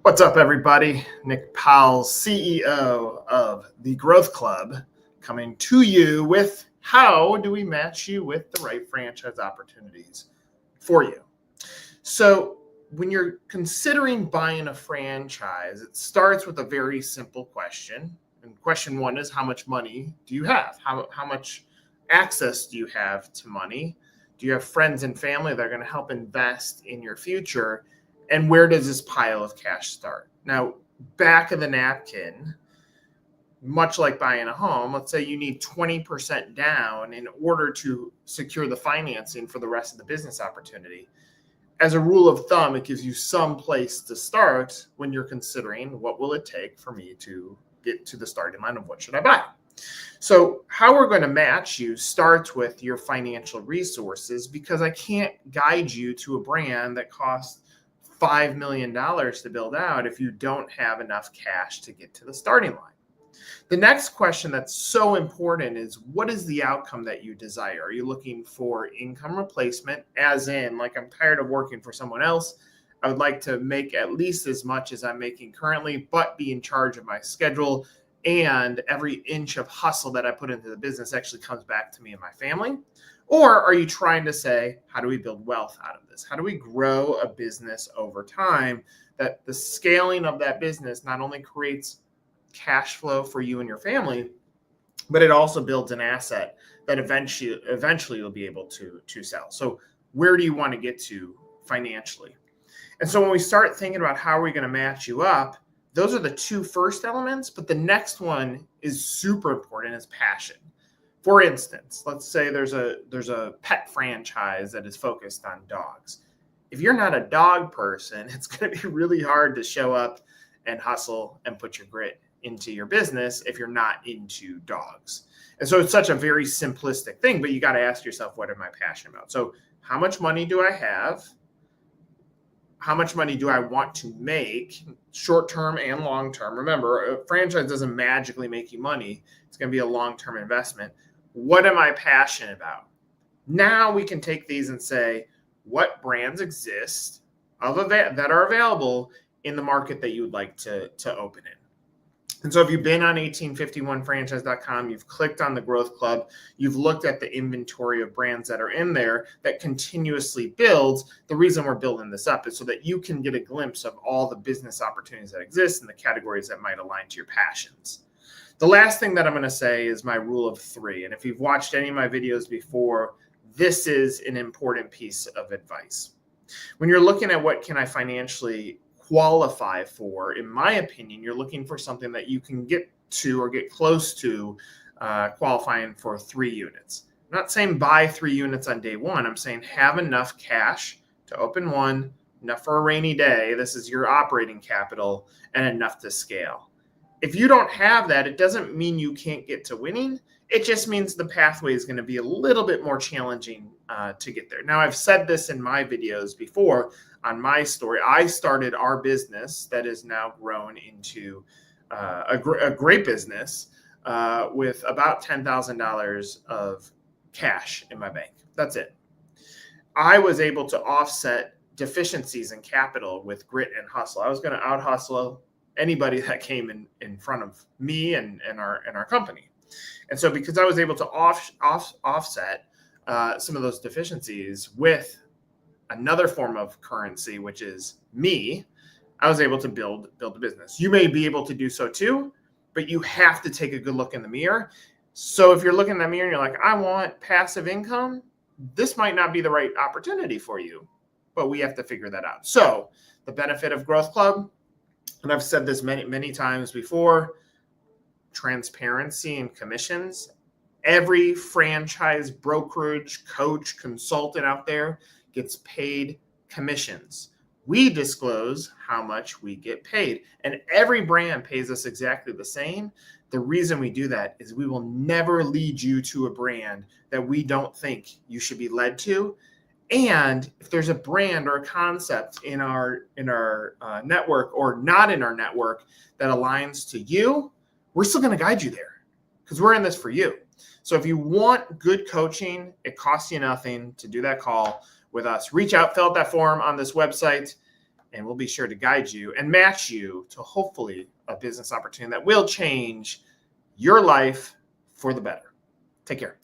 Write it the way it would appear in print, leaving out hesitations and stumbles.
What's up, everybody? Nick Powell, CEO of the Growth Club, coming to you with how do we match you with the right franchise opportunities for you. So when you're considering buying a franchise, it starts with a very simple question. And question one is, how much money do you have? How much access do you have to money? Do you have friends and family that are going to help invest in your future? And where does this pile of cash start? Now, back of the napkin, much like buying a home, let's say you need 20% down in order to secure the financing for the rest of the business opportunity. As a rule of thumb, it gives you some place to start when you're considering what will it take for me to get to the starting line of what should I buy. So how we're going to match you starts with your financial resources, because I can't guide you to a brand that costs $5 million to build out if you don't have enough cash to get to the starting line. The next question that's so important is, what is the outcome that you desire? Are you looking for income replacement, as in, like, I'm tired of working for someone else. I would like to make at least as much as I'm making currently, but be in charge of my schedule, and every inch of hustle that I put into the business actually comes back to me and my family? Or are you trying to say, how do we build wealth out of this? How do we grow a business over time that the scaling of that business not only creates cash flow for you and your family, but it also builds an asset that eventually you'll be able to sell? So where do you want to get to financially? And so when we start thinking about how are we going to match you up, those are the two first elements, but the next one is super important, is passion. For instance, let's say there's a pet franchise that is focused on dogs. If you're not a dog person, it's going to be really hard to show up and hustle and put your grit into your business if you're not into dogs. And so it's such a very simplistic thing, but you got to ask yourself, what am I passionate about? So how much money do I have? How much money do I want to make, short-term and long-term? Remember, a franchise doesn't magically make you money. It's going to be a long-term investment. What am I passionate about? Now we can take these and say, what brands exist that are available in the market that you would like to open in? And so if you've been on 1851franchise.com, you've clicked on the Growth Club, you've looked at the inventory of brands that are in there that continuously builds. The reason we're building this up is so that you can get a glimpse of all the business opportunities that exist and the categories that might align to your passions. The last thing that I'm going to say is my rule of three. And if you've watched any of my videos before, this is an important piece of advice. When you're looking at what can I financially qualify for, in my opinion, you're looking for something that you can get to or get close to qualifying for 3 units. I'm not saying buy 3 units on day one. I'm saying have enough cash to open one, enough for a rainy day. This is your operating capital, and enough to scale. If you don't have that, it doesn't mean you can't get to winning. It just means the pathway is going to be a little bit more challenging to get there. Now, I've said this in my videos before on my story. I started our business that is now grown into a great business with about $10,000 of cash in my bank. That's it. I was able to offset deficiencies in capital with grit and hustle. I was going to out hustle anybody that came in front of me and our company. And so because I was able to offset some of those deficiencies with another form of currency, which is me, I was able to build a business. You may be able to do so too, but you have to take a good look in the mirror. So if you're looking in the mirror and you're like, I want passive income, this might not be the right opportunity for you, but we have to figure that out. So the benefit of Growth Club, and I've said this many times before, transparency and commissions. Every franchise brokerage, coach, consultant out there gets paid commissions. We disclose how much we get paid, and every brand pays us exactly the same. The reason we do that is we will never lead you to a brand that we don't think you should be led to. And if there's a brand or a concept in our network or not in our network that aligns to you, we're still going to guide you there because we're in this for you. So if you want good coaching, it costs you nothing to do that call with us. Reach out, fill out that form on this website, and we'll be sure to guide you and match you to hopefully a business opportunity that will change your life for the better. Take care.